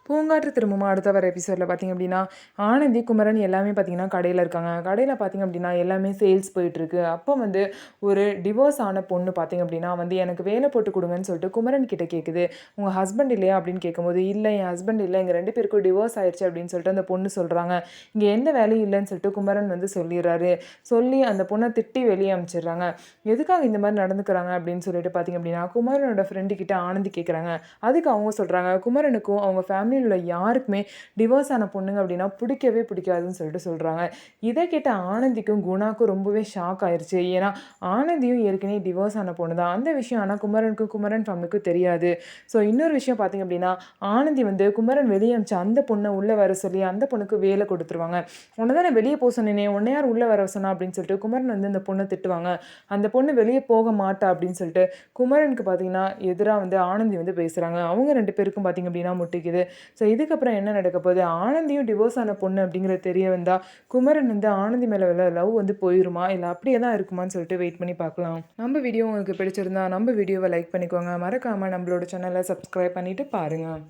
பூங்காற்று திரும்புமா அடுத்த வர எபிசோடில் பார்த்திங்க அப்படின்னா ஆனந்தி குமரன் எல்லாமே பார்த்திங்கன்னா கடையில் இருக்காங்க. கடையில் பார்த்திங்க அப்படின்னா எல்லாமே சேல்ஸ் போயிட்டுருக்கு. அப்போ வந்து ஒரு டிவோர்ஸ் ஆன பொண்ணு பார்த்திங்க அப்படின்னா வந்து எனக்கு வேலை போட்டு கொடுங்கன்னு சொல்லிட்டு குமரன் கிட்ட கேட்குது. உங்கள் ஹஸ்பண்ட் இல்லையா அப்படின்னு கேட்கும்போது, இல்லை என் ஹஸ்பண்ட் இல்லை, எங்கள் 2 பேருக்கும் டிவோர்ஸ் ஆயிடுச்சு அப்படின்னு சொல்லிட்டு அந்த பொண்ணு சொல்கிறாங்க. இங்கே எந்த வேலையும் இல்லைன்னு சொல்லிட்டு குமரன் வந்து சொல்லிடுறாரு. சொல்லி அந்த பொண்ணை திட்டி வெளியே அனுப்பிச்சிடுறாங்க. எதுக்காக இந்த மாதிரி நடந்துக்கிறாங்க அப்படின்னு சொல்லிட்டு பார்த்திங்க அப்படின்னா குமரனோட ஃப்ரெண்டு கிட்ட ஆனந்தி கேட்குறாங்க. அதுக்கு அவங்க சொல்கிறாங்க, குமரனுக்கும் அவங்க ஃபேமிலியில் உள்ள யாருக்குமே டிவோர்ஸ் ஆன பொண்ணுங்க அப்படின்னா பிடிக்கவே பிடிக்காதுன்னு சொல்லிட்டு சொல்கிறாங்க. இதை கேட்ட ஆனந்திக்கும் குணாக்கும் ரொம்பவே ஷாக் ஆயிடுச்சு. ஏன்னா ஆனந்தியும் ஏற்கனவே டிவோர்ஸ் ஆன பொண்ணு தான். அந்த விஷயம் ஆனால் குமரனுக்கும் குமரன் ஃபேமிலிக்கும் தெரியாது. ஸோ இன்னொரு விஷயம் பார்த்திங்க அப்படின்னா ஆனந்தி வந்து குமரன் வெளியே அமிச்ச அந்த பொண்ணை உள்ளே வர சொல்லி அந்த பொண்ணுக்கு வேலை கொடுத்துருவாங்க. உன்னை தான் நான் வெளியே போக சொன்னேனே, உன்னை யார் உள்ளே வர சொன்னா அப்படின்னு சொல்லிட்டு குமரன் வந்து அந்த பொண்ணை திட்டுவாங்க. அந்த பொண்ணு வெளியே போக மாட்டா அப்படின்னு சொல்லிட்டு குமரனுக்கு பார்த்தீங்கன்னா எதிராக வந்து ஆனந்தி வந்து பேசுகிறாங்க. அவங்க 2 பேருக்கும் பார்த்திங்க அப்படின்னா முட்டிக்குது. ஸோ இதுக்கப்புறம் என்ன நடக்க போகுது? ஆனந்தியும் டிவோர்ஸ் ஆன பொண்ணு அப்படிங்கிறது தெரிய வந்தால் குமரன் வந்து ஆனந்தி மேலே உள்ள லவ் வந்து போயிருமா, இல்லை அப்படியே தான் இருக்குமான்னு சொல்லிட்டு வெயிட் பண்ணி பார்க்கலாம். நம்ம வீடியோ உங்களுக்கு பிடிச்சிருந்தா நம்ம வீடியோவை லைக் பண்ணிக்கோங்க. மறக்காமல் நம்மளோட சேனலை சப்ஸ்கிரைப் பண்ணிவிட்டு பாருங்கள்.